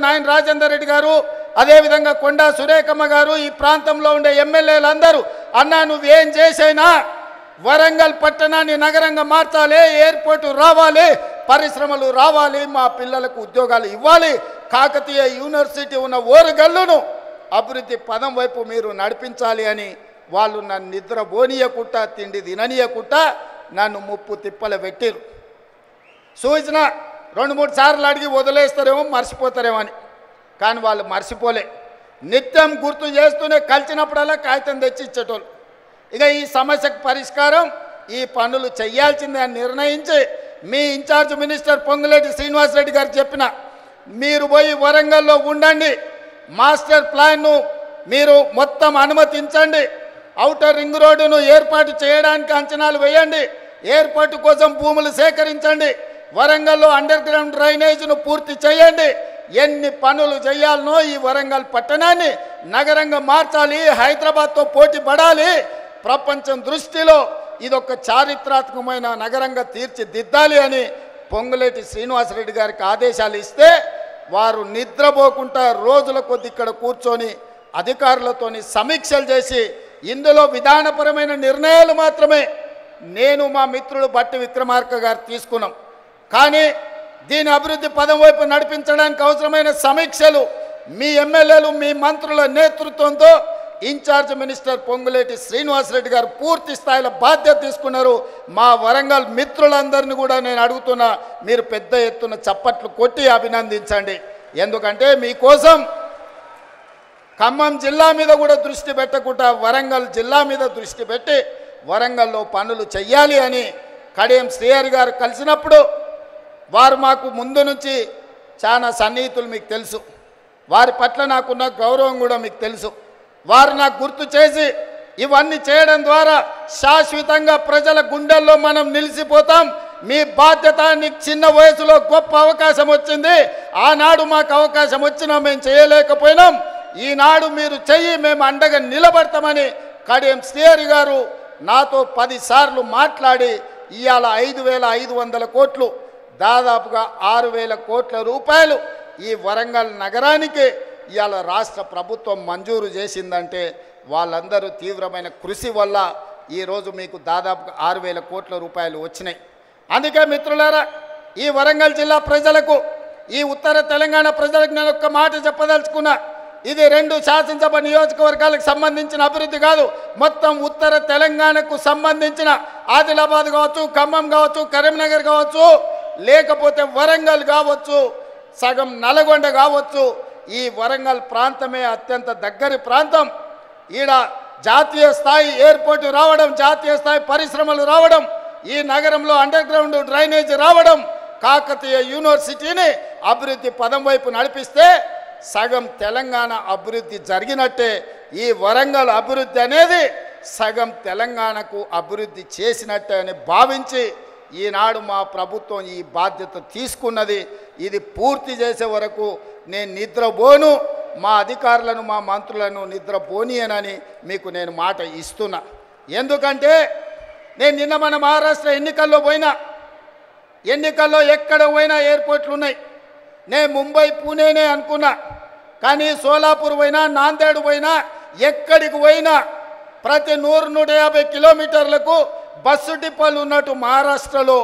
నాయన రాజేందర్ రెడ్డి గారు, అదేవిధంగా కొండా సురేఖమ్మ గారు, ఈ ప్రాంతంలో ఉండే ఎమ్మెల్యేలందరూ అన్నా నువ్వేం చేసైనా వరంగల్ పట్టణాన్ని నగరంగా మార్చాలి, ఎయిర్పోర్టు రావాలి, పరిశ్రమలు రావాలి, మా పిల్లలకు ఉద్యోగాలు ఇవ్వాలి, కాకతీయ యూనివర్సిటీ ఉన్న ఓరుగల్లును అభివృద్ధి పదం వైపు మీరు నడిపించాలి అని వాళ్ళు నన్ను నిద్ర పోనీయకుండా తిండి తిననీయకుండా నన్ను ముప్పు తిప్పలు పెట్టిరు. సూచన 2-3 సార్లు అడిగి వదిలేస్తారేమో మర్చిపోతారేమో అని, కానీ వాళ్ళు మర్చిపోలే. నిత్యం గుర్తు చేస్తూనే కలిసినప్పుడల్లా కాగితం తెచ్చి ఇచ్చేటోళ్ళు. ఇక ఈ సమస్యకు పరిష్కారం ఈ పనులు చేయాల్సిందే అని నిర్ణయించి మీ ఇన్ఛార్జ్ మినిస్టర్ పొంగులేటి శ్రీనివాసరెడ్డి గారు చెప్పిన మీరు పోయి వరంగల్లో ఉండండి, మాస్టర్ ప్లాన్ను మీరు మొత్తం అనుమతించండి, ఔటర్ రింగ్ రోడ్డును ఏర్పాటు చేయడానికి అంచనాలు వేయండి, ఎయిర్పోర్టు కోసం భూములు సేకరించండి, వరంగల్లో అండర్ గ్రౌండ్ డ్రైనేజ్ను పూర్తి చేయండి, ఎన్ని పనులు చేయాలనో ఈ వరంగల్ పట్టణాన్ని నగరంగా మార్చాలి, హైదరాబాద్తో పోటీ పడాలి, ప్రపంచం దృష్టిలో ఇదొక చారిత్రాత్మకమైన నగరంగా తీర్చిదిద్దాలి అని పొంగులేటి శ్రీనివాసరెడ్డి గారికి ఆదేశాలు ఇస్తే వారు నిద్రపోకుండా రోజుల కొద్ది ఇక్కడ కూర్చొని అధికారులతోని సమీక్షలు చేసి ఇందులో విధానపరమైన నిర్ణయాలు మాత్రమే నేను మా మిత్రుడు బట్టి విక్రమార్క గారు తీసుకున్నాం. కానీ దీని అభివృద్ధి పదం వైపు నడిపించడానికి అవసరమైన సమీక్షలు మీ ఎమ్మెల్యేలు మీ మంత్రుల నేతృత్వంతో ఇన్ఛార్జ్ మినిస్టర్ పొంగులేటి శ్రీనివాసరెడ్డి గారు పూర్తి స్థాయిలో బాధ్యత తీసుకున్నారు. మా వరంగల్ మిత్రులందరినీ కూడా నేను అడుగుతున్నా, మీరు పెద్ద ఎత్తున చప్పట్లు కొట్టి అభినందించండి. ఎందుకంటే మీకోసం ఖమ్మం జిల్లా మీద కూడా దృష్టి పెట్టకుండా వరంగల్ జిల్లా మీద దృష్టి పెట్టి వరంగల్లో పనులు చెయ్యాలి అని కడియం శ్రీహరి గారు కలిసినప్పుడు వారు మాకు ముందు నుంచి చాలా సన్నిహితులు, మీకు తెలుసు. వారి పట్ల నాకున్న గౌరవం కూడా మీకు తెలుసు. వారు నాకు గుర్తు చేసి ఇవన్నీ చేయడం ద్వారా శాశ్వతంగా ప్రజల గుండెల్లో మనం నిలిచిపోతాం. మీ బాధ్యత, నీకు చిన్న వయసులో గొప్ప అవకాశం వచ్చింది, ఆనాడు మాకు అవకాశం వచ్చినా మేము చేయలేకపోయినాం, ఈనాడు మీరు చెయ్యి, మేము అండగా నిలబడతామని కడియం శ్రీహరి గారు నాతో 10 సార్లు మాట్లాడి ఇవాళ 5,500 కోట్లు, దాదాపుగా 6,000 కోట్ల రూపాయలు ఈ వరంగల్ నగరానికి ఇవాళ రాష్ట్ర ప్రభుత్వం మంజూరు చేసిందంటే వాళ్ళందరూ తీవ్రమైన కృషి వల్ల ఈరోజు మీకు దాదాపుగా 6,000 కోట్ల రూపాయలు వచ్చినాయి. అందుకే మిత్రులారా, ఈ వరంగల్ జిల్లా ప్రజలకు, ఈ ఉత్తర తెలంగాణ ప్రజలకు నేను ఒక్క మాట చెప్పదలుచుకున్నా. ఇది 2 శాసనసభ నియోజకవర్గాలకు సంబంధించిన అభివృద్ధి కాదు, మొత్తం ఉత్తర తెలంగాణకు సంబంధించిన ఆదిలాబాద్ కావచ్చు, ఖమ్మం కావచ్చు, కరీంనగర్ కావచ్చు, లేకపోతే వరంగల్ కావచ్చు, సగం నల్గొండ కావచ్చు, ఈ వరంగల్ ప్రాంతమే అత్యంత దగ్గరి ప్రాంతం. ఈడ జాతీయ స్థాయి ఎయిర్పోర్టు రావడం, జాతీయ స్థాయి పరిశ్రమలు రావడం, ఈ నగరంలో అండర్ గ్రౌండ్ డ్రైనేజ్ రావడం, కాకతీయ యూనివర్సిటీని అభివృద్ధి పదం వైపు నడిపిస్తే సగం తెలంగాణ అభివృద్ధి జరిగినట్టే. ఈ వరంగల్ అభివృద్ధి అనేది సగం తెలంగాణకు అభివృద్ధి చేసినట్టే అని భావించి ఈనాడు మా ప్రభుత్వం ఈ బాధ్యత తీసుకున్నది. ఇది పూర్తి చేసే వరకు నేను నిద్రపోను, మా అధికారులను మా మంత్రులను నిద్రపోనీయనని మీకు నేను మాట ఇస్తున్నా. ఎందుకంటే నేను నిన్న మన మహారాష్ట్ర ఎన్నికల్లో పోయినా, ఎన్నికల్లో ఎక్కడ పోయినా ఎయిర్పోర్ట్లు ఉన్నాయి. నేను ముంబై పూణేనే అనుకున్నా, కానీ సోలాపూర్ పోయినా, నాందేడ్ పోయినా, ఎక్కడికి పోయినా ప్రతి 100-150 కిలోమీటర్లకు బస్సు డిపోలు ఉన్నట్టు మహారాష్ట్రలో